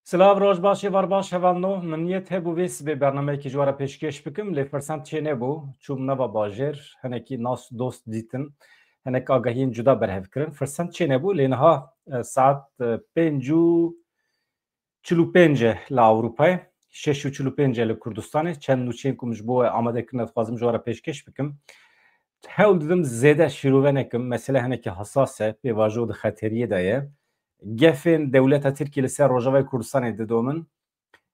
سلااو ڕۆژ باشی وەرباش هەڤانۆ منیەت هەبوو وێ سبێ بەرنمەیەکی جوارە پێشکەش بکەم لێ فەرسەند چێ نەبوو چوم نەبە باژێر هەنێکی ناس دۆست دیتن هەنێک ئاگەهین جودا بەرهەفکردن فرسەند چێ نەبوو لێنها ساعت 5:45 لە ئەوروپای 6:45 لە کوردستانی چەند نوچێن کومش بۆ ئامادەکردن دەخوازم جوارە پێشکەش بکەم هەوڵ ددم زێدە شیرۆڤە نەکەم مەسەلە هەنێکی حەساسە پێواژۆ di xeteriyê Gefên dewleta Tirkiye li ser Rojavayê Kurdistanê didomin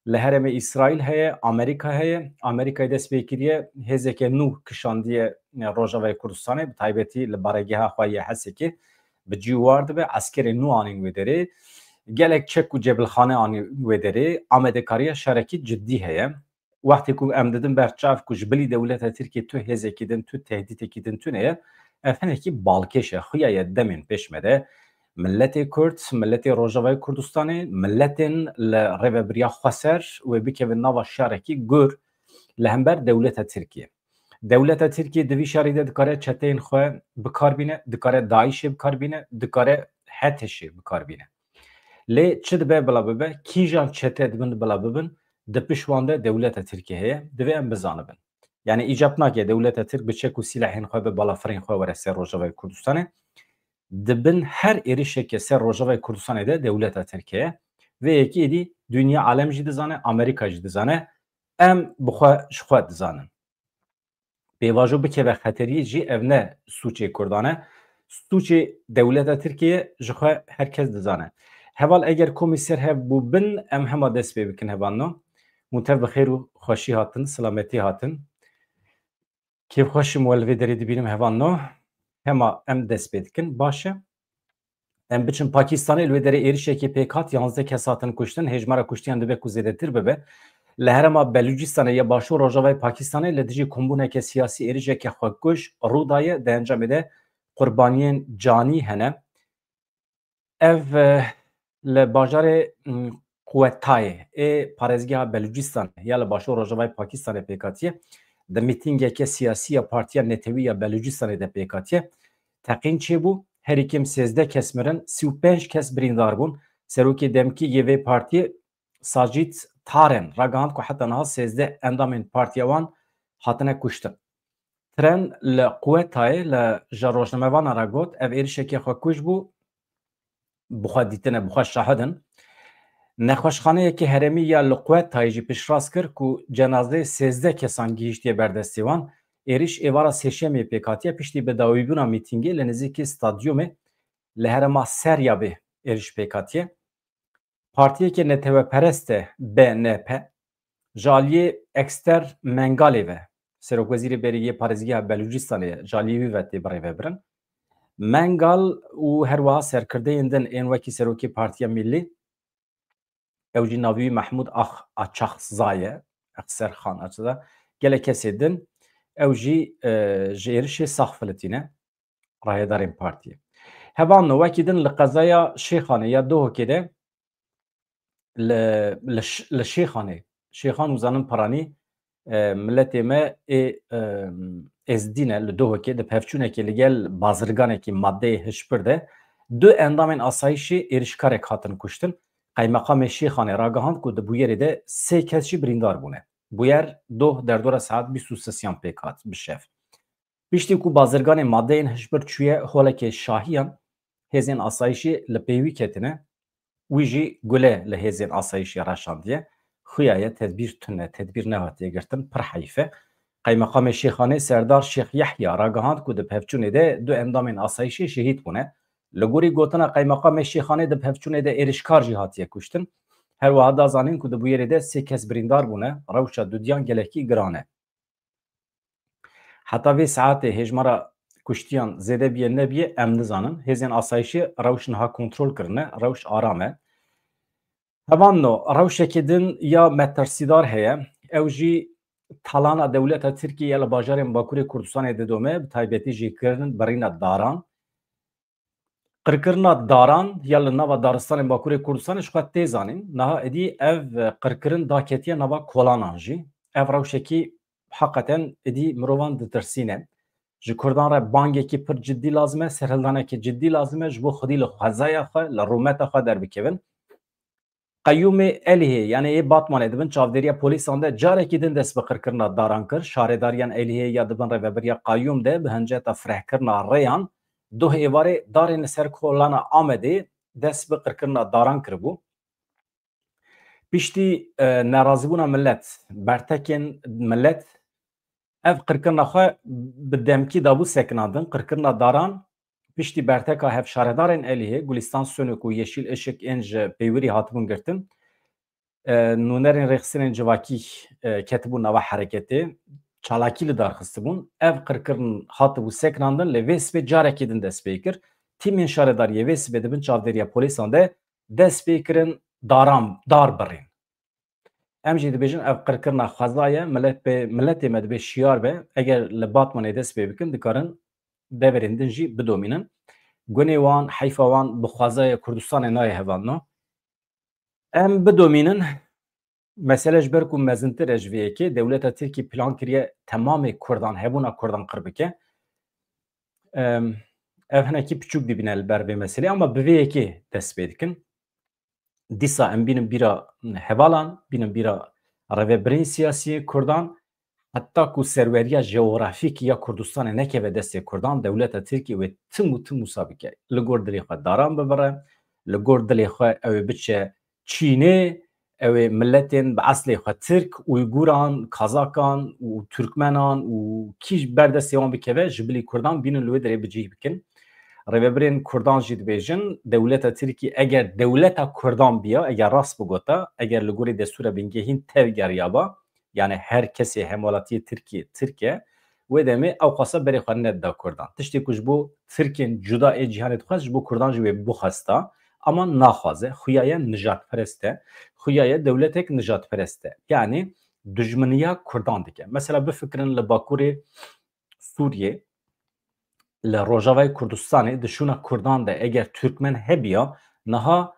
li herêmê İsraîl heye, Amerîka heye. Amerîkayê dest pê kiriye hêzeke nû kişandiye Rojavayê Kurdistanê bi taybetî li baregeha xwe yê Hesekê bi cîwar dibe eskerê nû anîn wê derê gelek çek û cebilxane anîn wê derê amedekariya şerekî ciddî heye. Wextê ku em didin berçav ku ji bilî dewleta Tirkiye tu hêzekî din tu tehdîtekî din tune ye ev hinekî balkêş e xuya ye demên pêşme de milletê Kurd, milletê Rojavayê Kurdistanê, milletên li rêveberiya Xweser wê bikevin nava şarekî gur li hember dewleta Tirkiye. Dewleta Tirkiye di vî şerî de dikare çeteyên xwe bikarbîne, dikare Daişê bikarbîne, dikare Hetêşê bikarbîne. Lê çi dibe bila bibe, kîjan çete dibin bila bibin, di pişwan de dewleta Tirkiye heye, divê em bizanibin. Yani îcab nake dewleta Tirk bi çek û silahên xwe bi balafirên xwe were ser Rojavayê Kurdistanê. Dibin her êrişeke ser Rojavayê Kurdistanê de dewleta Tirkiye vê yekî êdî dünya alem jî dizane, Amerîka jî dizane, em bi xwe ji xwe dizanin. Pêvajo bikeve xeteriyê jî ev ne sûçê Kurdan e, sûçê dewleta Tirkiye ji xwe herkes dizane. Heval eger komîser hev bû bin em hema dest pê bikin hevano. Mûtev bi xêr û xweşî hatin, silametî hatin. Kêfxweşim wel vê derê dibînim hevano. Hema em dest pê dikin baş e. Em biçin Pakistanê li wê derê êrişekê pêk hat 11 kes hatin kuştin hejmara kuştiyan dibe ku zêdetir bibe. Li herêma Belûcistanê ya başûr Rojavayê Pakistanê li dijî kombûneke siyasî êrişeke xwekuş Rûdayê di encamê de qurbaniyên canî hene. Ev li bajarê Quwetayê ê parêzgeha Belûcistanê ya li başûr Rojavayê Pakistanê pêk hatiye di mîtingeke siyasî ya Partiya Netewî ya Belûcistanê de pêk hatiye. Teqîn çêbû herî kim 13 kes mirin 35 kes birîndar bûn. Serokê demkî vê partiyê Sajid Taren ragihand ku heta niha 13 endamên partiya wan hatine kuştin. Tren li Quwetayê li ji rojnamevanan re got ev êrişekê xwekuş bû bi xwe dîtine bi xwe şahidin. Nexweşxaneyekê herêmî ya li Quwetayê jî piştrast kir ku cenazeyê 13 kesan gihîştiye berdestê wan. Êriş êvara sêşemê pêk hatiye piştî bi dawîbûna mîtingê li nêzîkî stadyumê li herêma Seryabê êriş pêk hatiye. Partiyekê netewperest e BNP ji aliyê Ekster Mengalê ve Serokwezîrê Berîgiyê Parêzgeha Belûcistanê ji aliyê wî ve tê birêvebirin. Mengal û her wiha serkirdeyên din ên wekî Serokê Partiya Millî ew jî navî wî Mehmûd Açaxza ye Exserxan Açaxza gelek kesê din ew jî ji êrişê saxfilitîne rahêdarên partiyê. Hevan wekî din li qezaya Şêxanê ya Duhokê de li Şêxanê Şêxan û Zanin Paranî milletê me ê Êzdîne li Duhokê di pevçûnekê li gel bazirganekî maddeyê hişbir de du endamên asayişê êrişkarek hatin kuştin. Qaymeqamê Şêxanê ragihand ku di bûyerê de 3 kes jî birîndar bûne. Bûyer doh derdora saet 23 pêk hat bi şev. Piştî ku bazirganên maddeyên hişbir çûye holekê şahiyan hêzên asayişê li pêwî ketine wî jî gule li hêzên asayişê reşandiye. Xuya ye tedbîr tune, tedbîr nehatiye girtin pir heyfe. Qaymeqamê Şêxanê Serdar Şêx Yehya ragihand ku di pevçûnê de du endamên asayişê şehîd bûne. Li gorî gotina Qaymeqamê Şêxanê di pevçûnê de êrişkar jî hatiye kuştin. Her wiha da zanîn ku di bûyerê de 3 kes birîndar bûne, rewşa dudiyan gelekî giran e. Heta vê saetê hêjmara kuştiyan zêde biye nebiye em nizanin. Hêzên asayişê rewş niha kontrol kirine, rewş aram e. Hevano rewşekê din ya metersîdar heye, ew jî talana dewleta Tirkiye ya li bajarên Bakurê Kurdistanê didome bi taybetî jî kirin berîna daran. Qirkirina daran ya li nava daristanên Bakurê Kurdistanê ji xwe tê zanîn. Niha êdî ev qirkirin daketiye nava kolanan jî. Ev rewşekî heqeten êdî mirovan ditirsîne. Ji Kurdan re bangekî pir ciddî lazim e, serhildanekî ciddî lazim e ji bo xwedî li xwezaya xwe, li rûmeta xwe derbikevin. قیوم الیه یعنی ای باتمانه دبن چاودریا پلیسان ده جاره کی دن دست بقر کرنا داران کر شهرداریان الیه یا دبن رهبریا قیوم ده به هنجه تفرح کرنا ریان دو ایواره دارین سر کولانا آمده دست بقر کرنا داران کر بو پشتی ناراضیبونا ملت برتکن ملت ev qirkirna xwe bi demkî dabû sekinandin qirkirna daran piştî berteka hevşaredarên Êlihê Gulistan Sönök û Yeşîl Işık ên ji pêwîrî hatibûn girtin nûnerên rêxistinên civakî ketibûn nava hereketê çalakî li dar xistibûn ev qirkirin hatibû sekinandin lê vê sibê carekê din dest pê kir tîmên şaredariyê vê sibê dibin çavdêriya polîsan de dest pê kirin dar birîn em jî dibêjin ev qirkirina xweza ye milletê me dibe şiyar be eger li Batmanê dest pê bikin dikarin deverên din jî bidomînin gunê wan heyfa wan bi xwezaya Kurdistanê nayê hevalna em bidomînin mesele ji ber ku mezintir e ji vê yekê dewleta Tirkî plan kiriye temamê Kurdan hebûna Kurdan qir bike ev hinekî piçûk dibîne li ber vê meselê ama bi vê yekê dest pê dikin dîsa em bînin bîra hevalan bînin bîra rêvebirên siyasî Kurdan heta ku serweriya jeografîk ya Kurdistanê nekeve destê Kurdan dewleta Tirkî wê tim û tim wisa bike li gor dilê xwe daran bibire li gor dilê xwe ew ê biçe Çînê ew ê milletên bi eslê xwe Tirk Uyguran Kazakan û Türkmenan û kî berdestê wan bikeve ji bilî Kurdan bînin li wê derê bicih bikin rêvebirên Kurdan jî dibêjin dewleta Tirkî eger dewleta Kurdan biya eger rast bigota eger li gorî destûra bingehîn tev geriya ba yani her kesê hemolatiyê Tirkiye wê demê ew xwasa berê xwe nedida Kurdan tiştê ku ji bo Tirkên cuda ê cîhanê dixwest ji bo Kurdan jî wê bixwesta ama naxwaze xuya ye nijadperest e xuya ye dewletek nijadperest e yani dijmeniya Kurdan dike mesela bifikirin li Bakurê Sûriyê li Rojavayê Kurdistanê dişûna Kurdan de eger Türkmen hebiya niha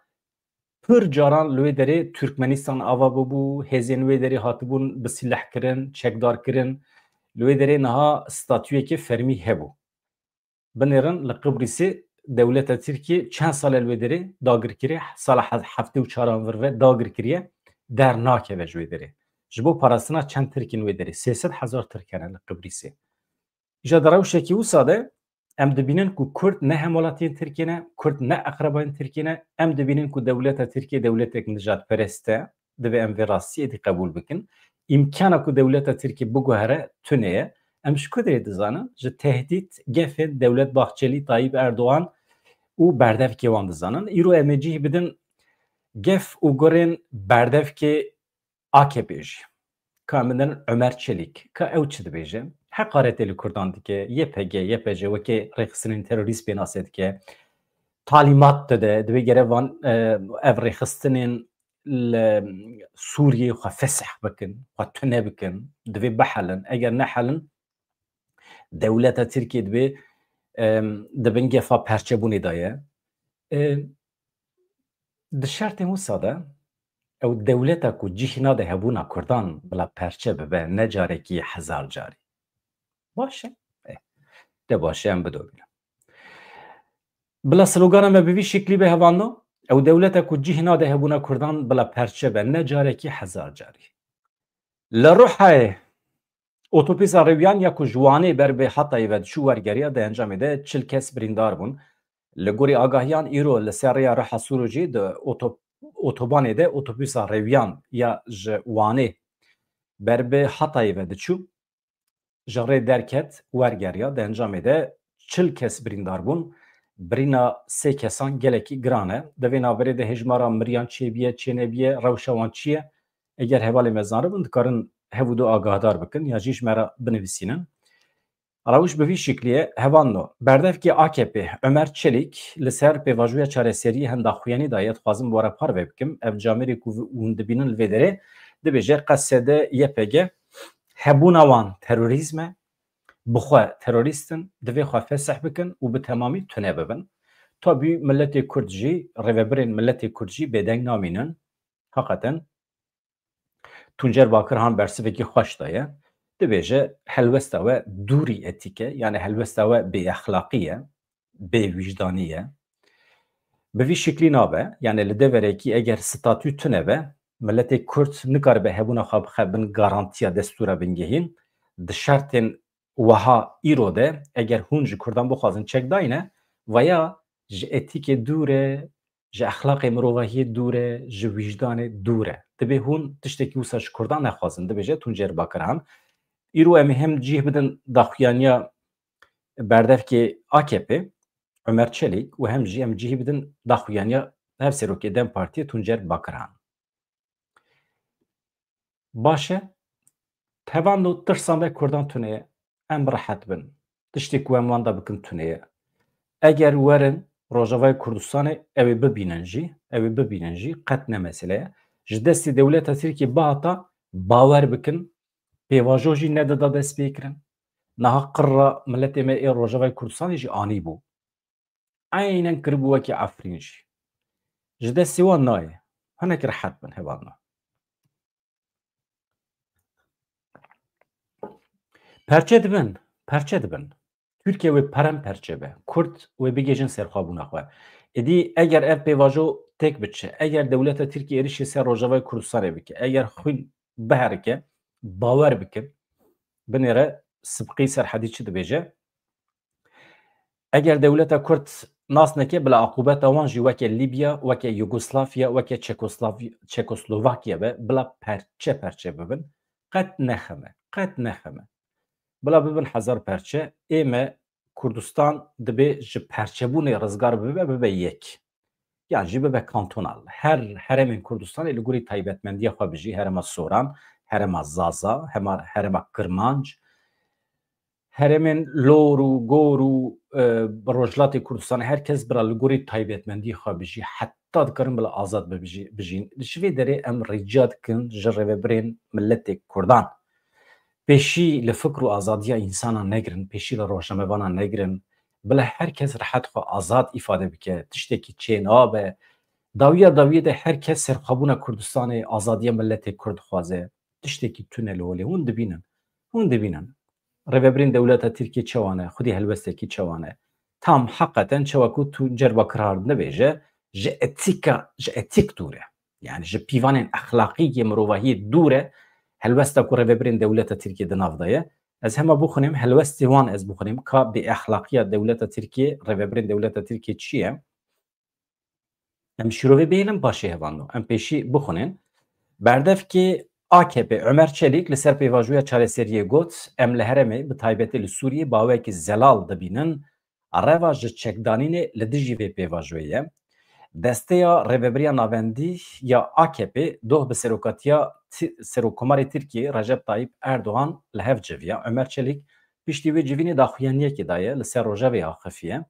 pir caran li wê derê Türkmenistan ava bibû hêzên wê derê hatibûn bi sîleh kirin çekdar kirin li wê derê niha statûyekê fermî hebû binêrin li Qibrîsê dewleta Tirkî çend sal li wê derê dagirkirî sala heftê û çaran vir ve dagirkiriye dernakeve ji wê derê ji bo parastina çend Tirkên wê derê 300,000 Tirk hene li Qibrîsê îja di rewşekî wisa de em dibînin ku Kurd ne hemolatiyên Tirkiye ne Kurd ne eqrebayên Tirkiye ne em dibînin ku dewleta Tirkiye dewletek nijadperest e divê em vê rastiyê dî qebûl bikin îmkana ku dewleta Tirkiye biguhere tune ye em ji ku derê dizanin ji tehdît gefên Dewlet Bahçeli Tayyip Erdoğan û Berdevikê wan dizanin îro em ê cih bidin gef û gorên Berdevikê AKPê jî ka em bidin Ömer Çelik ka ew çi dibêje heqaretê li Kurdan dike YPG wekê rêxistinên terorîst pê nasê dike talimat dide divê gere van ev rêxistinên li Sûriyê xwe fesih bikin xwe tune bikin divê bihelin eger nehelin dewleta Tirkiye divê dibin gefa perçebûnê da ye di şertên wisa de ew dewleta ku cih nade hebûna Kurdan bila perçe bibe ne carekî hezar carî baş e de baş e em bidomînin bila slogana me bi vî şeklî be hevanno ew dewleta ku cih nade hebûna Kurdan bila perçe be ne carekî hezar carî li Rihayê otopîsa rêwiyan ya ku ji Wanê ber bê Hatayê ve diçû wergeriya di encamê de 40 kes birîndar bûn li gorî agahiyan îro li ser rêya Riha Sûro jî di otobanê de otopîsa rêwiyan ya ji Wanê ber bê Hatayê ve diçû ji rê derket wergeriya di encamê de 40 kes birîndar bûn birîna sê kesan gelekî giran e di vê naverê de hejmara miriyan çêbiye çênebiye rewşa wan çi ye eger hevalê me zanibin dikarin hev û du agahdar bikin ya jî ji me re binivîsînin rewş bi vî şeklî ye hevanno Berdevikê AKPê Ömer Çelik li ser pêvajoya çareseriyê henda xuyanî da ye dixwazim were par vê bikim ev camerê ku hûn dibînin li vê derê dibêje qesede YPG hebûna wan terorîzm e bixwe terorîstin divê xwe fesih bikin û bi temamî tune bibin tabî milletê Kurd jî rêvebirên milletê Kurd jî bêdeng namînin heqetin Tuncer Bakirhan bersivekî xweş da ye dibêje helwesta we dûrî etîk e yani helwesta we bêexlaqî ye bêwîjdanî ye Bi vî şeklî nabe, yani li deverekî eger statû tune be, milletê Kurd nikaribe hebûna xwe bixe bin garantiya destûra bingehîn, di şertên wiha îro de eger hûn ji Kurdan bixwazin çekdayîne, veya ji etîkê dûr e, ji exlaqê mirovahiyê dûr e, ji wîjdanê dûr e. Dibe hûn tiştekî wisa ji Kurdan nexwazin, dibêje tuncêr Bakirhan. Îro em ê hem cih bidin daxuyaniya Berdevikê AKPê, Ömer Çelik û hem jî em cihî bidin daxuyaniya Hevserokê Dem Partiyê Tuncer Bakirhan. Baş e, tevan û tirsan ve Kurdan tuneye em rehet bin. Tiştê ku em wan da bikin tuneye. Eger werin Rojavayê Kurdistanê ew ê bibînin jî, qet ne mesele ye. Ji destê dewleta Tirkiye bihata bawer bikin, pêvajo jî nedida dest pêkirin. Niha qirra milletê me ê Rojavayê Kurdistanê jî anî bû. Aynen kiribû wekî Efrîn jî. Ji destê wan nayê. Hinek rehet bin hevan me. Perçe dibin. Türkiye wê perem perçe be. Kurd wê bigêjin serxwebûna xwe. Êdî eger ev pêvajo têk biçe, eger dewleta Tirkiye êrişî ser Rojavayê Kurdistanê bike, eger xwîn biherike, bawer bikin, binêre sibqî serhedî çi dibêje? Eger dewleta Kurd nas neke bila aqubeta wan jî weke Libya, weke Yugoslavya, weke Çekoslovakya be bila perçe bibin, qet nexeme. Bila bibin hezar perçe, ême Kurdistan dibe ji perçebûnê rizgar bibe yek. Yani jî bibe kantonal. Her heremên Kurdistanê li gorî taybetmendiya xwe bijî, herema Soran, herema Zaza, herema Kirmanc, heremên Lor û Gor û Rojhilatê Kurdistanê herkes bira li gorî taybetmendiyê xwe bijî, heta dikarin bila azad bijîn. Ji vê derê em rica dikin ji rêveberên milletê Kurdan. Pêşî li fikr û azadiya însanan negirin, pêşî li rojnamevanan negirin, bila herkes rehet xwe azad îfade bike, tiştekî çê nabe. Dawiyê de herkes serxwebûna Kurdistanê, azadiya milletê Kurd dixwaze. Tiştekî tune li holê. Hûn dibînin. Rêveberên dewleta Tirkiye çi wan e, xwedî helwestekî çi wan e. Tam heqeten çawa ku Tuncer Bakirhan dibêje, ji etîk dûr e. Yani ji pîvanên exlaqî mirovahiyê dûr e. Helwesta ku rêveberên dewleta Tirkiye di nav de ye. Ez hema bixwînim helwestê wan ez bixwînim ka bêexlaqiya dewleta Tirkiye, rêveberên dewleta Tirkiye çi ye? Em şîrovê bêhînin başê hevan em pêşî bixwînin. Berdevikê AKPê Ömer Çelik li ser pêvajoya çareseriyê got, em li heremê bi taybetî li Sûriyê bawekî zelal dibînin, reva ji çekdanînê li dijî vê pêvajoyê ye. Desteya Rêveberiya Navendî ya AKPê doh bi serokatiya Serokkomarê Tirkiye Recep Tayyip Erdogan li hev civiya. Ömer Çelik piştî wê civînê daxuyaniyekê daye li ser Rojavê AKPê.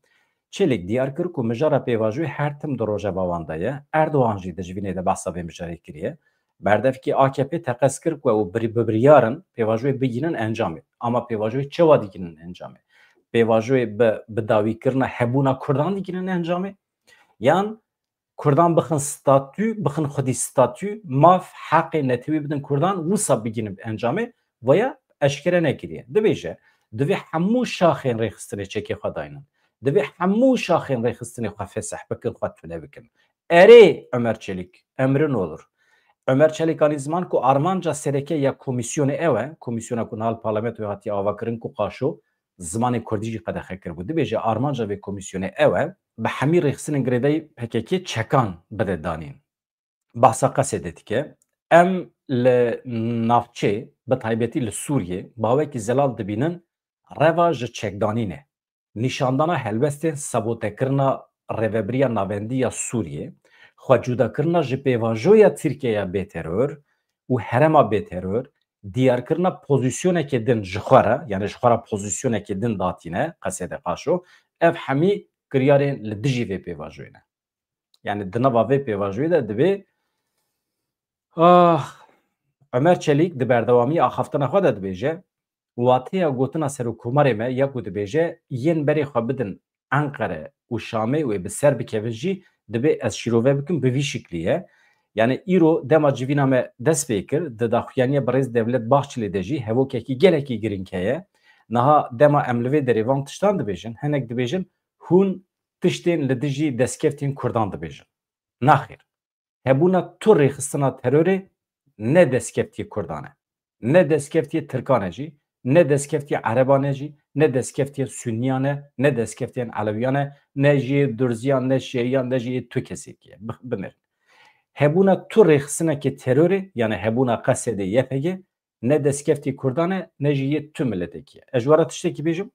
Çelik diyar kir ku mijara pêvajoyê her tim di Rojava wan de ye. Erdogan jî di civînê de behsa vê mijarê kiriye. Berdevikê AKPê teqez kir ku ew bibiryarin pêvajoyê bigînin encamê. Ama pêvajoyê çawa digînin encamê? Pêvajoyê bi dawîkirina hebûna Kurdan digînin encamê? Yan Kurdan bixin xwedî statû, mav heqê netewî bidin Kurdan, wisa bigînin encamê veya eşkere nekiriye. Dibêje, divê hemû şaxên rêxistinê çekê xwe dayînin. Divê hemû şaxên rêxistinê xwe fesih bikin, xwe tune bikin. Erê Ömer Çelik, emrin olur. Ömer Çelik anî ziman ku armanca sereke ya komisyonê ew e, komisyona ku nihal parlamentoya hatiye avakirin ku qaşo zimanê Kurdî jî qedexe kiribû. Dibêje armanca vê komisyonê ew e, bi hemî rêxistinên girêdayî PKK çekan bide danîn. Behsa qesê dike. Em li navçê, bi taybetî li Sûriyê, bawekî zelal dibînin reva ji çekdanînê. Nîşandana helwestên sabotekirina Rêveberiya Navendî ya Sûriyê, xwecûdakirina ji pêvajoya Tirkiye bêteror û herema bêteror, diyarkirina pozisyonekê din ji xwe re, yani ji xwe re pozisyonekê din datîne, qesê de qaşo, ev hemî kiryarên li dijî vê pêvajoyê ne. Yani di nava vê pêvajoyê de divê Ömer Çelik di berdewamî axaftina xwe de dibêje, watiya gotina Serokkomarê me ya ku dibêje yên berê xwe bidin Enqere û Şamê wê bi ser bikevin jî divê ez şîrove bikim bi vî şiklî ye. Yani îro dema civîna me dest pê kir, di daxuyaniya Birêz Devlet Bahçelî de jî hevokekî gelekî girîng heye. Niha dema em li vê derê van tiştan dibêjin, hinek dibêjin hûn tiştên li dijî destkeftên Kurdan dibêjin. Naxir. Hebûna tu rêxistina terorê ne destkeftiyê Kurdan e. Ne destkeftiyê Tirkan e jî, ne destkeftiyê Ereban e jî, ne destkeftiyê Sunniyan e, ne destkeftiyên Elewiyan e, ne jî Durziyan, ne Şiiyan, ne jî tu kesekî ye. Bimirin. Hebûna tu rêxistinekê terorê yani hebûna Qesedê YPG ne destkeftî Kurdan e ne jî yê tu milletekî ye. Ez ji wara tiştekî bêjim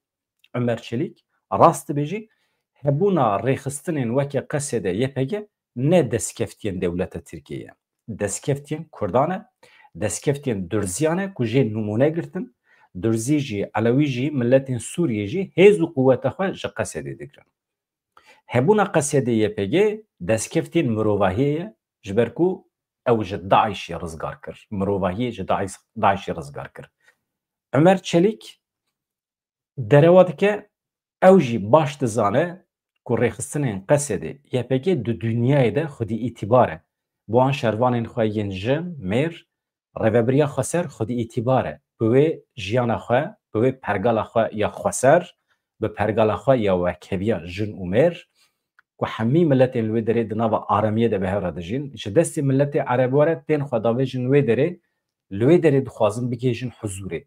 Ömer Çelik rast dibêjî hebûna rêxistinên wekî Qesedê YPG ne destkeftiyên dewleta Tirkiyeyê ye. Destkeftiyên Kurdan e, destkeftiyên Durziyan e ku jê numûne girtin. Durzî jî, Elewî jî, milletên Sûriyê jî hêz û quweta xwe ji Qesedê digirin. Hebûna Qesedê YPG destkeftên mirovahiyê ye ji ber ku ew ji Daişê rizgar kir. Mirovahiyê ji Daişê rizgar kir. Ömer Çelik derewa dike ew jî baş dizane ku rêxistinên Qesedê YPG di dunyayê de xwedî îtîbar e. Bi wan şervanên xwe yên jin, mêr, rêveberiya Xweser xwedî îtîbar e. Bi wê jiyana xwe, bi wê pergala xwe ya Xweser, bi pergala xwe ya wekheviya jin û mêr ku hemî milletên li wê derê di nava aramiyê de bi hev re dijîn, ji destê milletê Erebwar e tên xwe davêjin wê derê, li wê derê dixwazin bigêjin huzûrê.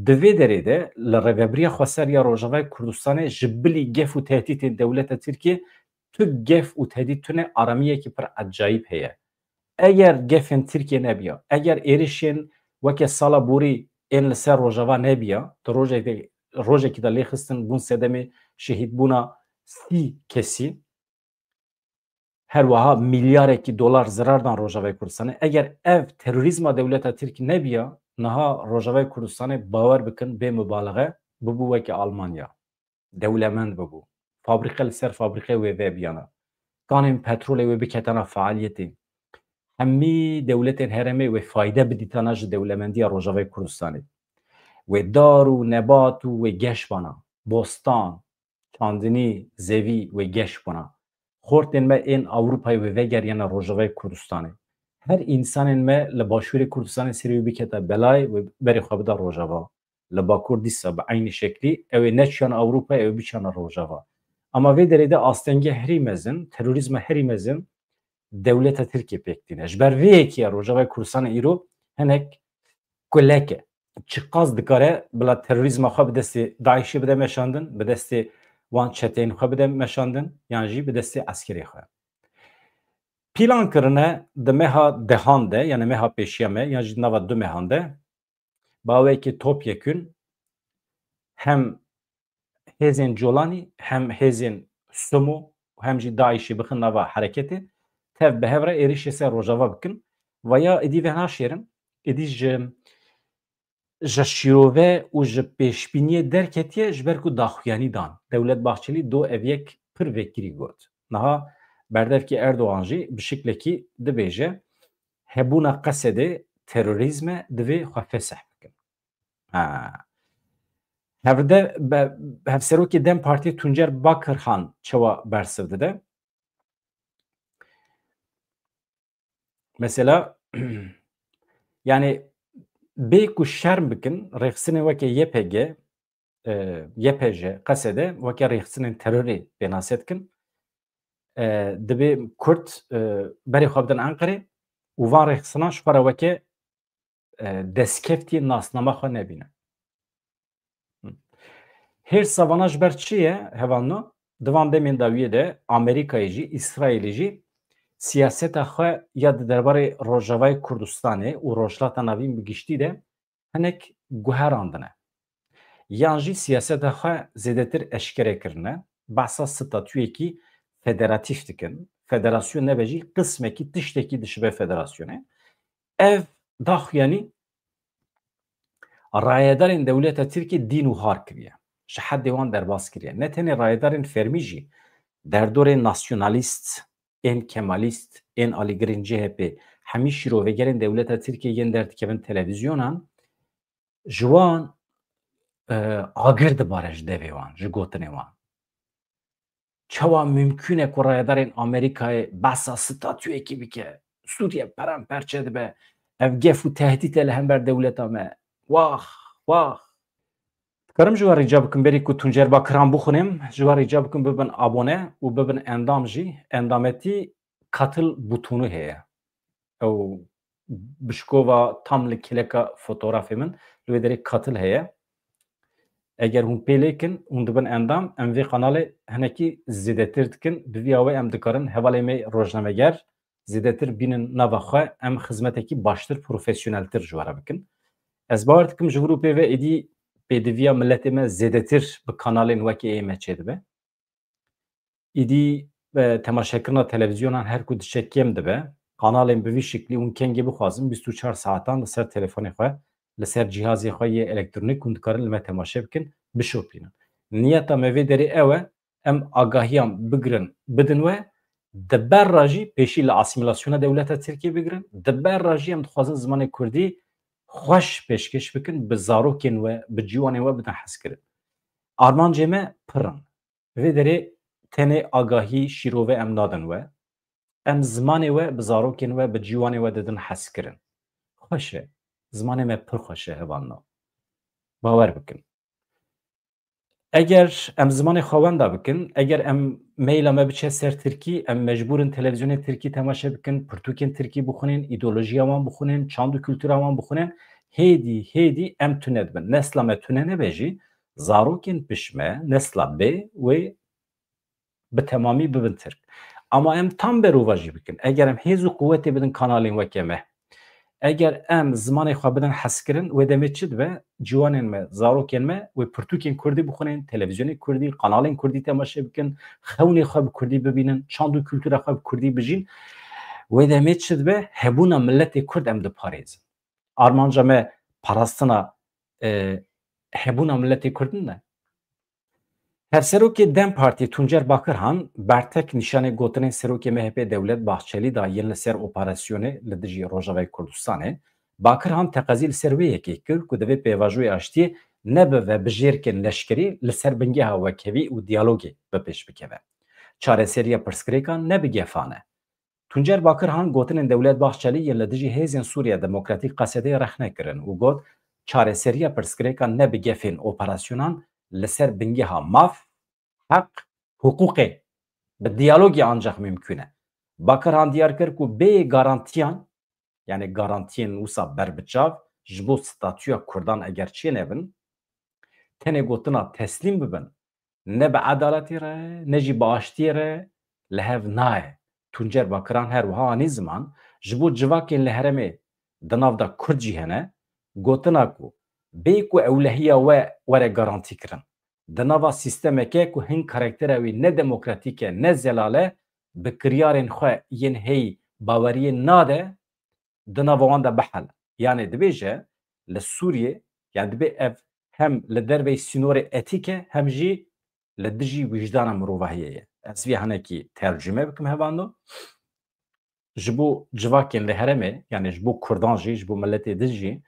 Di vê derê de li rêveberiya Xweser ya Rojavayê Kurdistanê ji bilî gef û tehdîtên dewleta Tirkiye tu gef û tehdît tune aramiyekî pir ecayîb heye. Eger gefên Tirkiye nebiya, eger êrişên weke sala borî ên li ser Rojava nebiya, di rojekî de lê xistin bûn sedemê şehîdbûna 30 kesî, her wiha milyarekî dolar zirar dan Rojavayê Kurdistanê. Eger ev terorîzma dewleta Tirkî nebiya, niha Rojavayê Kurdistanê bawer bikin bê mübaleğe bibû wekî Almanya. Dewlemend bibû. Fabrîqe li ser fabrîqe wê vebiyana. Kanên petrolê wê biketena fealiyetê. Hemî dewletên herêmê wê fayde bidîtana ji dewlemendiya Rojavayê Kurdistanê. Wê dar û nebat û wê geş bana. Bostan, çandinî, zevî wê geş bana. Xortên me ên Ewropayê wê vegeriyana Rojavayê Kurdistanê. Her însanên me li başûrê Kurdistanê serî wê bikete belayê wê berê xwe bida Rojava. Li Bakur dîsa bi aynî şeklî ew ê neçiyana Ewropayê ew biçana Rojava. Ama vê derê de astengê herî mezin, terorîzma herî mezin dewleta Tirkiye pêk tîne. Ji ber vê yekî Rojavayê Kurdistanê îro hinek kulek e. Çi qas dikare bila terorîzma xwe bi destê Daişê bide meşandin, bi destê wan çeteyên xwe bide meşandin, yan jî bi destê eskerê xwe. Pîlan kirine di meha dehan de yani meha pêşiya me yan jî nava du mehan de bawekî topyekûn hem hêzên Colanî hem hêzên Sumo hem jî Daişê bixin nava hereketê tev bi hev re êrişê ser Rojava bikin ve ya êdî ve naşêrin êdî ji şîrove û ji pêşbîniyê derketiye ji ber ku daxuyanî dan. Dewlet Bahçeli do ev yek pir vekirî got. Niha Berdevikê Erdogan jî bi şiklekî dibêje hebûna Qesedê terorîzme divê xwe feseh bikin. Hevde hevserokê Dem Partiyê Tuncer Bakirhan çawa bersiv dide. Mesela yani bê ku şerm bikin rêxistinê weke YPG, YPJ, Qesedê weke rêxistinên terorê pênasê dikin. Divê Kurd berê xwe bidin Enqerê û van rêxisinan ji xwe re weke destkeftiyê nasnama xwe nebîne. Hêrsa vana ji ber çi ye hevano? Di van demên dawiyê de Amerîkayê jî, İsraîlê jî siyaseta xwe ya di derbarê Rojavayê Kurdistanê û rojhilata navîn bi giştî de hinek guherandine. Yan jî siyaseta xwe zêdetir eşkere kirine, behsa statûyekî federatîf dikin. Federasyon nebe jî qismekî tiştekî dişibe federasyonê. Ev daxuyanî rayedarên dewleta Tirkiye dîn û har kiriye. Ji heddê wan derbas kiriye. Ne tenê rayedarên fermî jî derdorên nasyonalîst, ên kemalîst, ên alîgirên CHP hemî şîrovegerên dewleta Tirkiye yên derdikevin televîzyonan ji wan agir dibare ji devê wan, ji gotinê wan. Çawa mümkün e ku rayedarên Amerîkayê behsa statûyekî bike, Sûriye peramperçe dibe, ev gef û tehdît e li hember dewleta me. Wah, wah. Karim ji we rêca bikim berî ku Tuncer Bakirhan bixwînim, ji we rêca bikim bibin abone û bibin endam jî. Endametî katıl butonu heye. Ew bişkova tam li kileka fotoğrafê min li wê derê katıl heye. Eger hûn pê lêkin hûn dibin endam, em vê kanalê hinekî zêdetir dikin. Bi vîya wê em dikarin hevalê me rojnameger zêdetir bînin nava xwe, em xizmetekî baştir, profesyoneltir ji we re bikin. Ez bawer dikim ji Ewropê ve êdî pêdiviya milletê me zêdetir bi kanalên wekî ê me çêdibe. Êdî temaşekirina televîzyonan her ku diçe kêm dibe. Kanalên bi vî şeklî hûn kengê bixwazin 24 saatan li ser telefonê xwe, li ser cihazê xwe yê elektronik hûn dikarin li me temaşe bikin, bişopînin. Niyeta me vê derê ew e em agahiyan bigirin bidin we di ber re jî pêşî li asîmîlasyona dewleta Tirkiye bigirin, di ber re jî em dixwazin zimanê Kurdî xweş pêşkeş bikin bi zarokên we, bi ciwanên we bidin hezkirin. Armancê me pir in. Vê derê tenê agahî şîrove em nadin we. Em zimanê we bi zarokên we, bi ciwanê we didin hezkirin. Xweş e. Zimanê me pir xweş e hevalna. Bawer bikin. Eger em zimanê xwe wenda bikin, eger em meyla me biçe ser Tirkî, em mecbûrin televizyonê Tirkî temaşe bikin, pirtûkên Tirkî bixwînin, îdeolojiya wan bixwînin, çand û kültûra wan bixwînin, hêdî em tune dibin. Nesla me tune nebe jî, zarokên pişme, nesla bê wê bi temamî bibin Tirk. Ama em tam berûva jî bikin. Eger em hêz û quwetê bidin kanalên weke me, eger em zimanê xwe bidin hezkirin, wê demê çi dibe? Ciwanên me, zarokên me wê pirtûkên Kurdî bixwînin, televizyonê Kurdî, kanalên Kurdî temaşe bikin, xewnê xwe bi Kurdî bibînin, çand û kültûra xwe bi Kurdî bijîn. Wê demê çi dibe? Hebûna milletê Kurd em diparêzin. Armanca me parastina hebûna milletê Kurdin ne? Serokê Dem Partî Tuncer Bakirhan bertek nîşanê gotinên Serokê MHP Dewlet Bahçelî da yên li ser operasyonê li dijî Rojavayê Kurdistanê. Bakirhan teqezî li ser wê yekê kir ku divê pêvajoyê aştiyê nebive bijêrkên leşkerî li ser bingeha wekevî û diyalogê bipêş bikeve. Çareseriya pirsgirêkan ne bi Gefa ne. Tuncer Bakirhan gotinên Dewlet Bahçelî yên li dijî Hêzên Sûriya Demokratîk Qesedê rexne kirin û got çareseriya pirsgirêkan ne bi gefên operasyonan li ser bingeha maf, hak, hukukê bi diyalogê ancak mümkün e. Bakirhan diyar kir ku bê garantiyan, yani garantiyên wisa berbiçav ji bo statûya Kurdan eger çê nebin, tenê gotina teslîm bibin, ne bi edaletê re, ne jî bi aştiyê re li hev naye. Tuncer Bakirhan her wiha anî ziman ji bo civakên li herêmê di nav da Kurd jî hene, gotina ku bê ku ewlehiya we were garantî kirin. Di nava sîstemeke ku hin karaktera wî ne demokratîk e ne zelale bi kiryarên xwe yên hey baweriyê nade, di nava wan de bihel. Yani dibêje li Sûriyê, yani dibê ev hem li derveyê sînorê etîk e hem jî li dijî wijdana mirovahiyê ye. Ez vê hinekî tercüme bikim hevando. Ji bo civakên li herêmê, yani ji bo Kurdan jî, ji bo milletê din jî,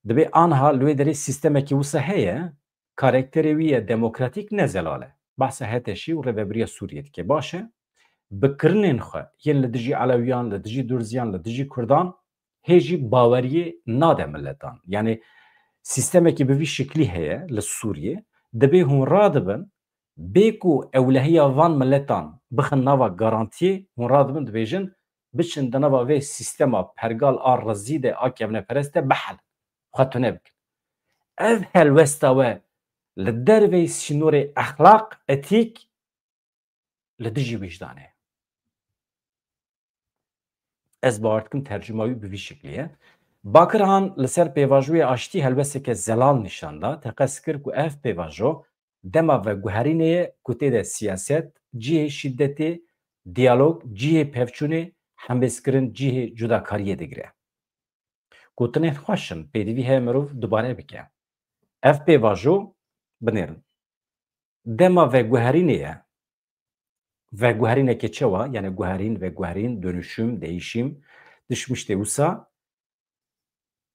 dibê anha li wê derê sîstemekî wisa heye, karakterê wî ye demokratîk ne zelale. Behsa Heteşî û Rêveberiya Sûriyê dike. Baş e, bi kirinên xwe yên li dijî Elewiyan, li dijî Durziyan, li dijî Kurdan hê jî baweriyê nade milletan. Yani sîstemekî bi vî şeklî heye li Sûriyê, dibê hûn radibin bê ku ewlehiya van milletan bixin nava garantiyê, hûn radibin dibêjin biçin di nava vê sîstema pergal a rizî de a kevneperest de bihel. Xwe tune bikin. Ev helwesta we li derveyê sînorê exlaq, etîk li dijî wijdanê. Ez bawer dikim tercüma wî bi vî şeklî ye. Bakirhan li ser pêvajoyê aştî helwesteke zelal nîşan da, teqez kir ku ev pêvajo dema veguherînê ye ku tê de siyaset, cihê şiddetê, diyalog, cihê pevçûnê, hembêzkirin, cihê cudakariyê digire. Gotinên xweş in, pêdivî heye mirov dubare bike. Ev pêvajo binêrin. Dema veguherînê ye, veguherîneke çawa, yani veguherîn, dönüşüm, değişim, dişmiştê wisa,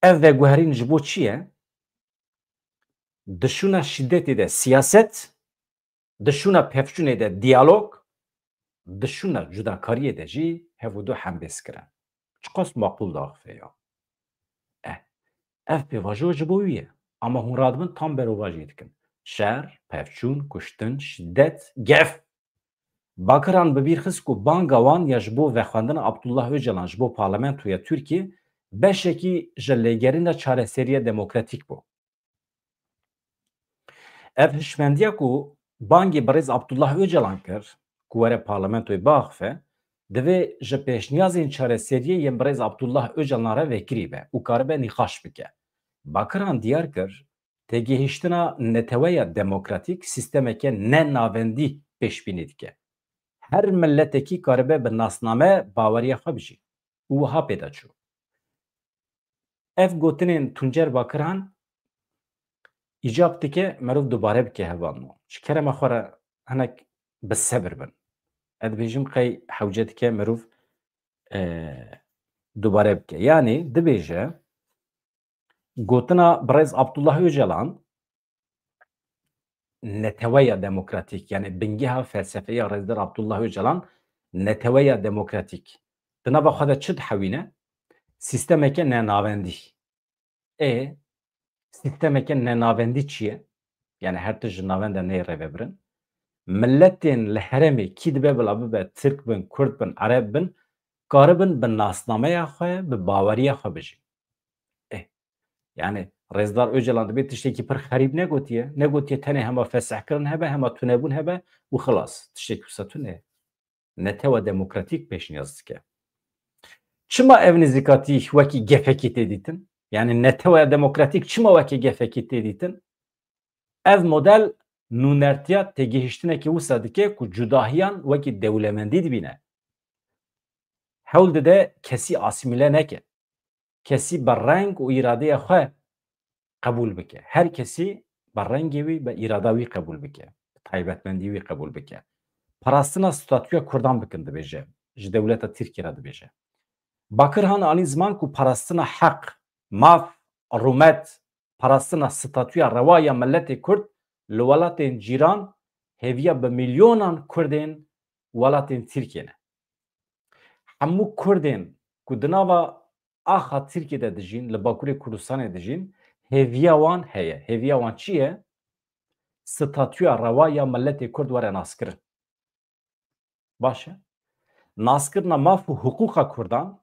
ev veguherîn ji bo çi ye? Dişûna şiddetê de siyaset, dişûna pevçûnê de diyalog, dişûna cudakariyê de jî hevû du hembêzkirin. Çi qas maqbûl daxife ya. Ev pêvajo ji bo wî ye. ama hûn radibin tam berovajî dikin. Şer, pevçûn, kuştin, şiddet, gef. Bakirhan bi bîr xist ku banga wan ya ji bo vexwendina Abdullah Öcalan ji bo parlamentoya Tirkiye beşekî ji lêgerîna çareseriya demokratîk bû. Ev hişmendiya ku bangê birêz Abdullah Öcalan kir ku were parlamentoyê biaxive, divê ji pêşniyazên çareseriyê yên birêz Abdullah Öcalan re vekirî be û karibe nîxaş bike. Bakirhan diyar kir têgihîştina neteweya demokratîk sîstemeke ne navendî pêşbînî dike. Her milletekî karibe bi nasname baweriya xwe bijî û wiha pêda çû. Ev gotinên Tuncer Bakirhan îcab dike merov dubare bike hevalno. Ji kerema xwe re hinek bisebir bin. Ez dibêjim qey hewce dike merov dubare bike. Yani dibêje gotina birêz Abdullah Öcalan neteweya demokratîk yani bingeha felsefeya Rêzdar Abdullah Öcalan neteweya demokratîk. Di nava xwe de çi dihewîne? Sîstemeke nenavendî. Sîstemeke nenavendî çi ye? Yani her tişt ji navenda neyê rêvebirin. Milletên li herêmê kî dibe bila bibe Tirk bin, Kurd bin, Ereb bin, karibin bi nasnameya xwe, bi baweriya xwe bijîn. Yani Rêzdar Öcalan dibê tiştekî pir xerîb negotiye. Negotiye tenê hema fesehkirin hebe, hema tunebûn hebe û xilas. Tiştekî wisa tune. Netewe demokratîk pêşniyaz dike. Çima ev nizîkatî wekî gefekî tê dîtin? Yani neteweya demokratîk çima wekî gefekî tê dîtin? Ev model nûnertiya têgihîştinekî wisa dike ku cudahiyan wekî dewlemendî dibîne. Hewl dide kesî asîmîle neke. Kesî bi reng û îradeya xwe qebûl bike. Her kesî bi rengê wî, bi îrada wî qebûl bike. Taybetmendî wî qebûl bike. Parastina statûya Kurdan bikin dibêje. Ji dewleta Tirkiye re dibêje. Bakirhan anî ziman ku parastina heq, maf, rûmet, parastina statûya rewaya milletê Kurd li welatên cîran hêviya bi milyonan Kurdên welatên Tirkiye ne. Hemû Kurdên ku di nava axa Tirkiye de dijîn, li Bakurê Kurdistanê dijîn, hêviya wan heye. Hêviya wan çi ye? Statûya rewaya milletê Kurd were naskirin. Baş e? Naskirina maf û hiqûqa Kurdan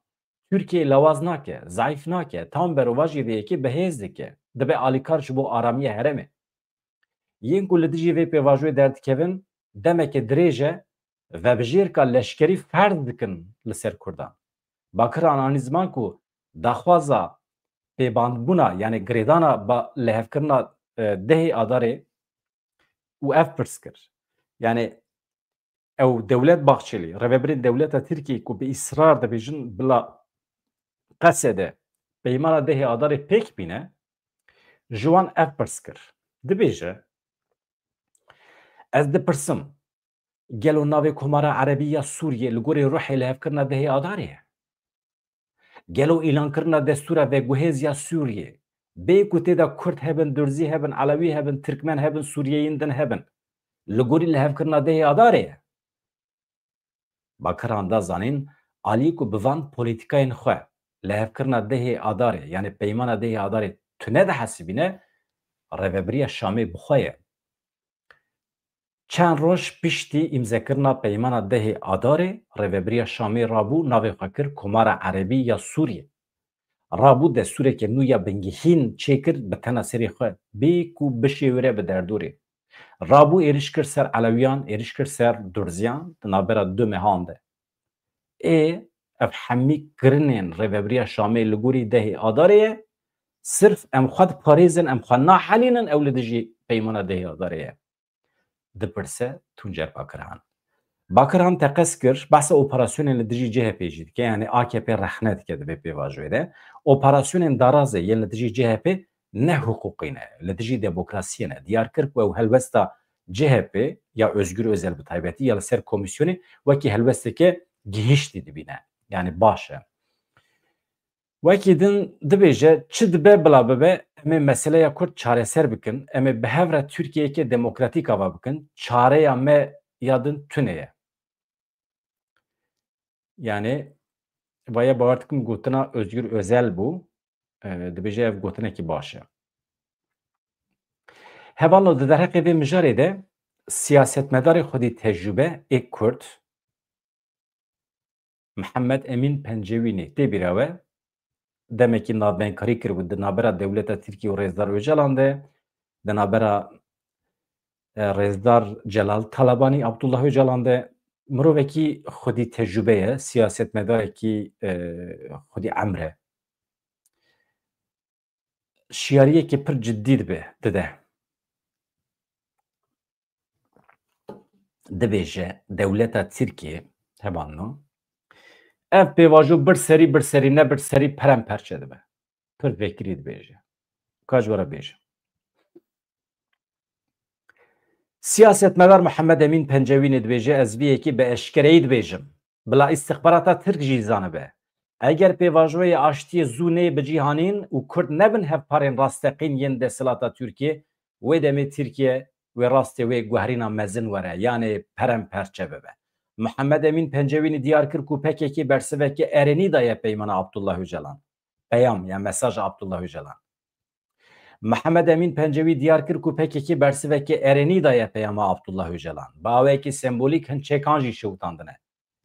Tirkiye lewaz nake, zayıf nake, tam berovajê de yekê bihêz dike. Dibe alîkar ji bo aramiya herêmê. Yên ku li dijî vê pêvajoyê derdikevin, demeke dirêj e vebijêrka leşkerî ferz dikin li ser Kurdan. Bakirhan anî ziman ku daxwaza pêbandbûna yani girêdana lehevkirina dehê adarê û ev pirs kir. Yani ew dewlet Baxçelî, rêveberên dewleta Tirkiyê ku bi îsrar dibêjin bila qesê de peymana dehê adarê pêk bîne, ji wan ev pirs kir. Dibêje ez dipirsim gelo navê Komara Erebî ya Sûriyê li gorî ruhê lehevkirina dehê adarê ye? Gelo îlankirina destûra veguhêziya Sûriyê bê ku têda Kurd hebin, Durzî hebin, Elewî hebin, Tirkmen hebin, Sûriyeyîn din hebin li gorî lehevkirina dehê adarê ye? Bakirhan da zanîn alî ku bi van polîtîkayên xwe lehevkirina dehê adarê yani peymana dehê adarê tune dihesibîne, rêveberiya Şamê bi xwe ye. Çend roj piştî îmzekirina peymana dehê adarê, rêveberiya Şamê rabû navê xwe kir Komara Erebî ya Sûriye. Rabû destûreke nû ya bingehîn çêkir bi tena serê xwe bê ku bişêwire bi derdorê. Rabû êriş kir ser Elewiyan, êriş kir ser Durziyan di navbera du mehan de. Ev hemî kirinên rêveberiya Şamê li gorî dehê adarê ye, sirf em xwe diparêzin, em xwe nahelînin ew li dijî peymana dehê adarê ye. Dipirse Tuncer Bakirhan. Bakirhan teqes kir behsa operasyonên li dijî CHP jî dike yani AKP rehne dike di vê pêvajoyê de. Operasyonên darazê yên li dijî CHP ne hukukî ne, li dijî demokrasiyê ne. Diyar kir ku ew helbesta CHP ya Özgür Özel bi taybetî ya li ser komîsyonê wekî helbesteke gihîştî dibîne. Yani baş e. Wekî din dibêje çi dibe bila bibe em ê meseleya Kurd çareser bikin, em ê bi hev re Tirkiyeyeke demokratîk ava bikin, çareya me ya din tune ye. Yani vaya bawer dikim gotina Özgür Özel bû, dibêje ev gotinekî baş e. Hevalno di derheqê vê mijarê de siyasetmedarê xwedî tecrübe ê Kurd Mihemed Emîn Pencewînê tê bîra we demekî navbenkarî kiribû di navbera dewleta Tirkiye û Rêzdar Öcalan de di navbera Rêzdar Celal Talabanî Abdullah Öcalan de mirovekî xwedî tecrübe ye siyasetmedarekî xwedî emr e şiyariyekê pir ciddî dibe dide dibêje dewleta Tirkiye hevalno ev pêvajo bir serî ne bir serî peremperçe dibe pir vekirî dibêje ka ji we re bêje siyasetmedar Mihemed Emîn Pencewînê dibêje ez vê yekê bi eşkereyî dibêjim bila îstixbarata Tirk jî zanibe eger pêvajoyê aştiyê zû nê bi cîhanîn û Kurd nebin hevparên rasteqîn yên desthilata Tirkiye wê demê Tirkiye wê rastê wê guherîna mezin were yanê peremperçe bibe Mihemed Emîn Pencewînê diyar kir ku PKK bersivekê erenî daye peymana Abdullah Öcalan peyam ya mesaja Abdullah Öcalan Mihemed Emîn Pencewî diyar kir ku PKK bersivekê erenî daye peyama Abdullah Öcalan bawekî sembolîk hin çêkan jî şewitandine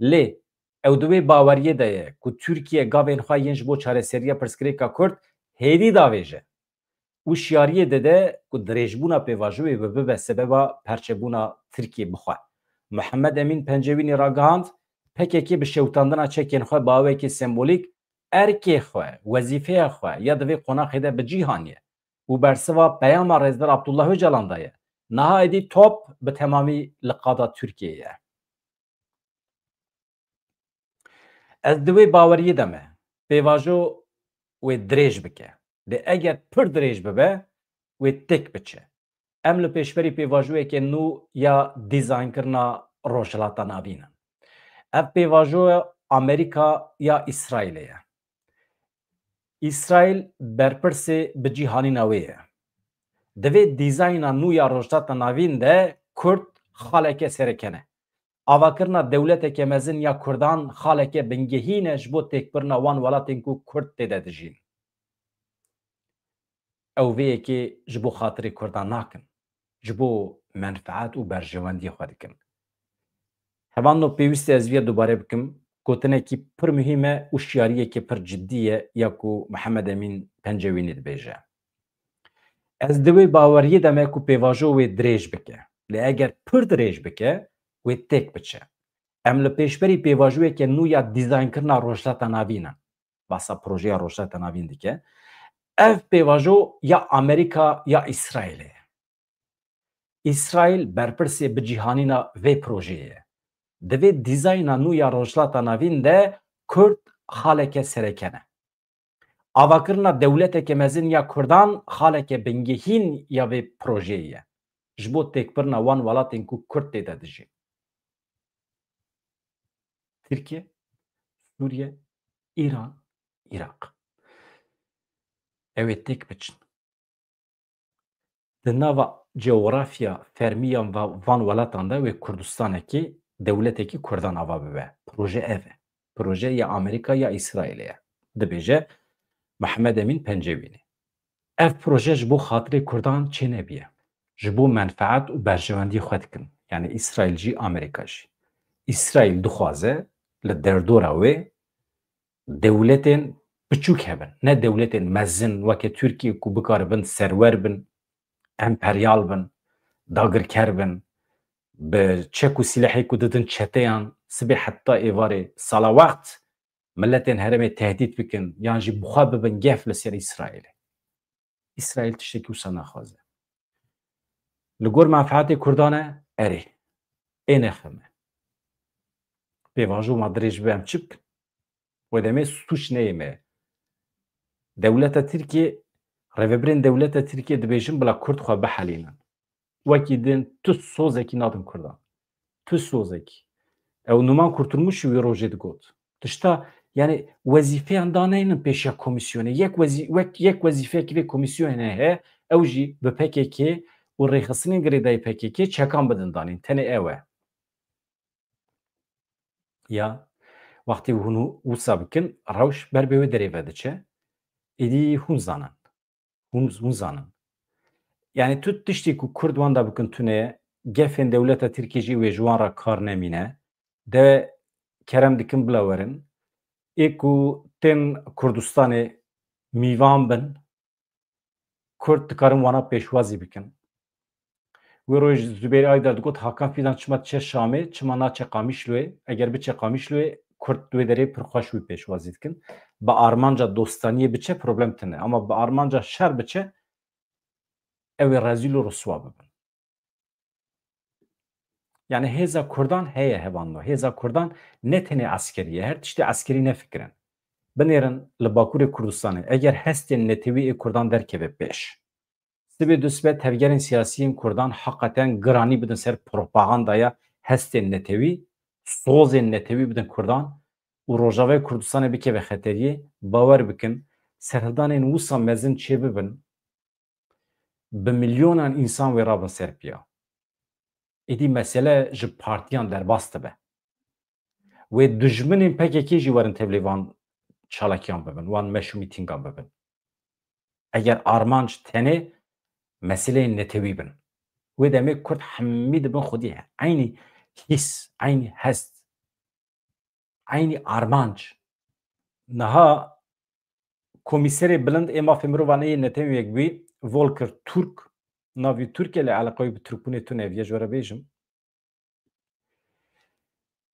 lê ew di wê baweriyê de ye ku Tirkiye gavên xwe yên ji bo çareseriya pirsgirêka Kurd hêdî davêje û şiyariyê dide ku dirêjbûna pêvajoyê bibe sebeba perçebûna Tirkiye bixwe Mihemed Emîn Pencewînê ragihand PKK bi şewitandina çekên xwe bawekî sembolîk erkê xwe wezîfeya xwe ya di vê qonaxê de bi cîhan ye û bersiva peyama Rêzdar Abdullah Öcalan da ye niha êdî top bi temamî li qada Tirkiyeyê ye ez di wê baweriyê de me pêvajo wê dirêj bike lê eger pir dirêj bibe wê têk biçe em li pêşberî pêvajoyekê nû ya dîzaynkirina rojhilata navîn in ev pêvajoya Amerîka ya İsraîlê ye İsraîl berpirsê bi cîhanîna wê ye di vê dîzayna nû ya rojhilata navîn de Kurd xaleke serekene avakirina dewleteke mezin ya Kurdan xaleke bingehîn e ji bo têkbirina wan welatên ku Kurd têde dijîn ew vê yekê ji bo xatirê Kurdan nakin ji bo menfaet û berjewendiyê xwe dikin hevalno pêwîst e ez vê dubare bikim gotinekî pir muhîm e û şiyariyekê pir ciddî ye ya ku Mihemed Emîn Pencewînê dibêje ez di wê baweriyê de me ku pêvajo wê dirêj bike lê eger pir dirêj bike wê têk biçe em li pêşberî pêvajoyeke nû ya dîzaynkirina rojhilata navîn in basa projeya rojhilata navîn dike ev pêvajo ya Amerîka ya İsraîlê ye İsraîl berpirsê bi cîhanîna vê projeyê ye di vê dîzayna nû ya rojhilata navîn de Kurd xaleke serekene avakirina dewleteke mezin ya Kurdan xaleke bingehîn ya vê projeyê ye ji bo têkbirina wan welatên ku Kurd têde dijîn Tirkiye, Sûriye, İran, Iraq ew ê têk biçin di nava coğrafya fermiyan van welatan de wê Kurdistanekê dewletekî Kurdan ava bibe proje ev e proje ya Amerîka ya İsraîlê ye dibêje Mihemed Emîn Pencewînê ev proje ji bo xatirê Kurdan çê nebiye ji bo menfaet û berjewendiyê xwe dikin yani İsraîl jî Amerîka jî İsraîl dixwaze li derdora wê dewletên biçûk hebin ne dewletên mezin weke Tirkiye ku bikaribin serwer bin emperyal bin dagirker bin bi çek û silehê ku didin çeteyan sibê heta êvarê sala wext milletên herêmê tehdît bikin yan jî bixwe bibin gef li ser İsraîlê İsraîl tiştekî wisa naxwaze li gor menfaetê Kurdan e erê ê nexeme pêvajo ma dirêj bibe em çi bikin wê demê stûç neyê me dewleta Tirkiye rêvebirên dewleta Tirkiye dibêjin bila Kurd xwe bihelînin wekî din tu sozekî nadin Kurdan tu sozekî ew Numan Kurtulmuşî wê rojê digot tişta yani wezîfeyan daneynin pêşiya komîsyonê yek wezîfeyekî vê komîsyonê heye ew jî bi PKK û rêxistinên girêdayî PKK çekan bidin danîn tenê ew e ya wextê hûn wisa bikin rewş ber bê wê derê vediçe êdî hûn zanin hûn zanin Yani tu tiştî ku Kurd wan da bikin tune gefên dewleta Tirkiye jî wê ji wan re kar nemîne de kerem dikin bila werin ê ku tên Kurdistanê mîvan bin Kurd dikarin wana pêşwazî bikin. Wê roj Zübeyir Aydar digot Hakan Fidan çima çe Şamê çima naçe Qamişloyê eger biçe Qamişloyê Kurd wê derê pir xweş wî pêşwazî dikin. Bi armanca dostaniyê biçe problem tune ama bi armanca şer biçe ew ê rezîl û riswa bibin. Yani hêza Kurdan heye hevanlo. Hêza Kurdan ne tenê askerî ye, her tiştê askerî nefikirin. Binêrin li Bakurê Kurdistanê eger hestên netewî ê Kurdan derkeve pêş. Sibê dusibet tevgerên siyasî Kurdan heqeten giranî bidin ser propagandaya hestên netewî, sozên netewî bidin Kurdan û Rojavayê Kurdistanê bikeve xeteriyê, bawer bikin serhildanên wisa mezin çê bibin, bi milyonan însan wê rabin ser piya. Êdî mesele ji partiyan derbas dibe. Wê dijminên PKK jî werin tevlî van çalakiyan bibin, wan meşru mîtîngan bibin. Eger armanc tenê meseleyên netewî bin. Wê demê Kurd hemî dibin xwedî aynî his, aynî hest, aynî armanc. Niha komîserê bilind ê mafê mirovan ê netewî yekbûyî Volker Türk navî Tirkiye li eleqeyî bi Tirkbûnê tune viye ji we re bêjim.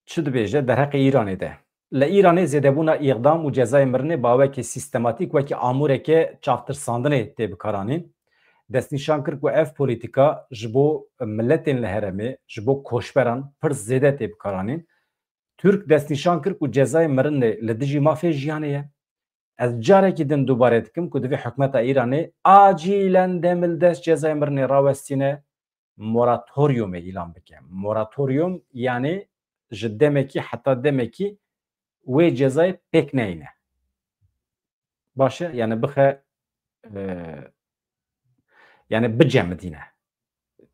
Çi dibêje derheqê Îranê de. Li Îranê zêdebûna îqdam û cezayê mirinê bawekî sîstematîk wekî amûrekê çavtirsandinê tê bikaranîn. Destnîşan kir ku ev polîtîka ji bo milletên li herêmê, ji bo koçberan pir zêde tê bikaranîn. Türk destnîşan kir ku cezayê mirinê li dijî mafê jiyanê ye. Ez carekî din dubare dikim ku divê hikûmeta Îranê acîlen demildest cezayê mirinê rawestîne moratoriumê îlan bike. Moratorium yani ji demekî heta demekî wê cezayê pêk neyîne. Baş e yani bixe yani bicemidîne.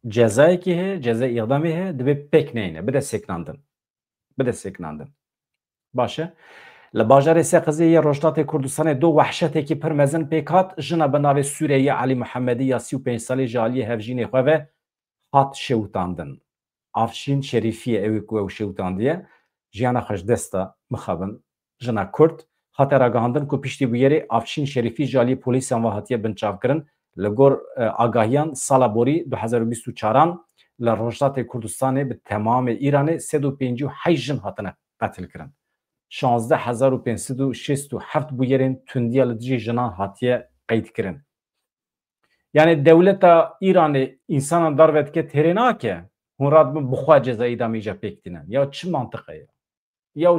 Cezayekî heye, cezayê îqdamê heye divê pêk neyîne, bide sêknandin. Bide sêknandin. Baş e. Li bajarê Sêqizê yê Rojdatê Kurdistanê du wehşetekî pir mezin pêk hat jina bi navê Sûriyeyê Elî Mihemedî ya 35 salî ji aliyê hevjînê xwe ve hat şewitandin. Afşîn Şerîfî ew ê ku ew şewtandiye jiyana xwe ji desta mixabin jina Kurd hate ragihandin ku piştî bu yerê Afşîn Şerîfî ji aliyê polîsan ve hatiye binçavkirin li gor agahiyan sala borî 2024 li Rojdatê Kurdistanê bi temamê Îranê 158 jin hatine qetilkirin. 16,567 bu yerên tundiya li dijî jinan hatiye qeydkirin. Yani devleta İranê însanan darvedike têrê nake hûn radibin bixwe cezayî damîja pêk dînin. Ya çi mantiqe ye? Ya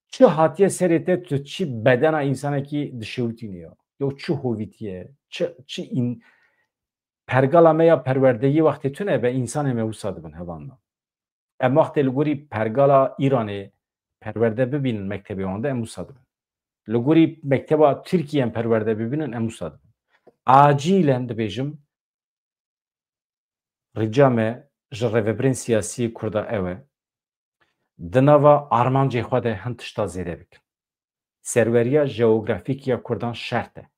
çi hatiye serê te tu çi bedena însanekî dişewitîne ya? Ya çi hovîtiye? Çi pergala me ya perwerdeyî wextê tune be însanê me wisa dibin hevandan. Em wextê li gorî pergala İranê perwerde bibînin mektebê wan de em wisa dibin. Li gorî mekteba Tirkiye em perwerde bibînin em wisa dibin. Acîlen dibêjim rica me ji rêveberên siyasî Kurda ew e di nava armancê xwe de hin tişta zêde bikin. Serweriya jeografîk ya Kurdan şert e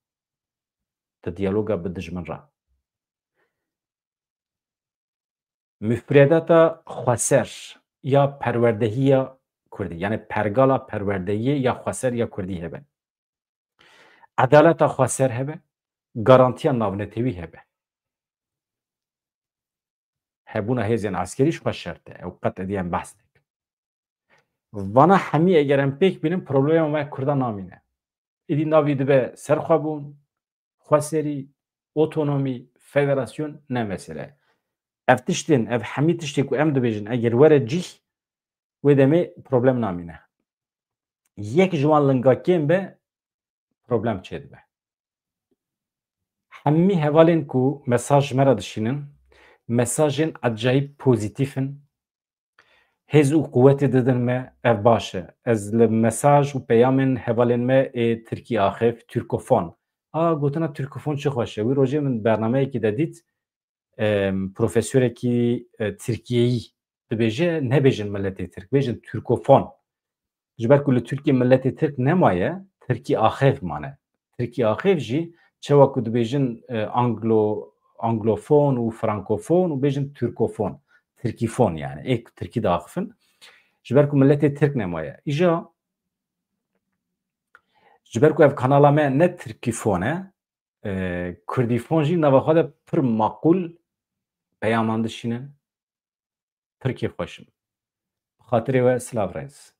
di diyaloga bi dijmin re. Müfredata xweser ya perwerdehiya Kurdî yani pergala perwerdeyî ya xweser ya Kurdî hebe. Edaleta xweser hebe, garantiya navnetewî hebe. Hebûna hêzên askerî ji xwe şert e. Ew qet ediyan behs dikin. Vana hemî eger em pêk bînin problema me Kurda namîne. Êdî navî dibe serxwebûn, xweserî, otonomî, federasyon ne mesele. Ev tiştên ev hemî tiştê ku em dibêjin eger were cih wê demê problem namîne. Yek ji wan lingakên be problem çê dibe. Hemî hevalên ku mesaj me re dişînin mesajên acayip pozîtîf in. Hêz û quwetê didin me ev baş e. Ez li mesaj û peyamên hevalên me ê Tirkî axif Türkofon. Gotina Türkofon çi xweş e. Wî rojê min bernameyekî de dît profesörekî Tirkiyeyî dibêje nebêjin milletê Tirk, bêjin Türkofon. Ji ber ku li Tirkiye milletê Tirk nemaye, Tirkî axev mane. Tirkî axev jî çawa ku dibêjin Anglo anglofon û frankofon û bêjin türkofon. Tirkîfon yani. Êk Tirkî daxivin. Ji ber ku milletê Tirk nemaye. Îja ji ber ku ev kanala me ne Tirkîfon e, Kurdîfon jî nava xwe de pir maqûl peyaman dişînin. Tirkî xweş in. Bi xatirê we silav reis.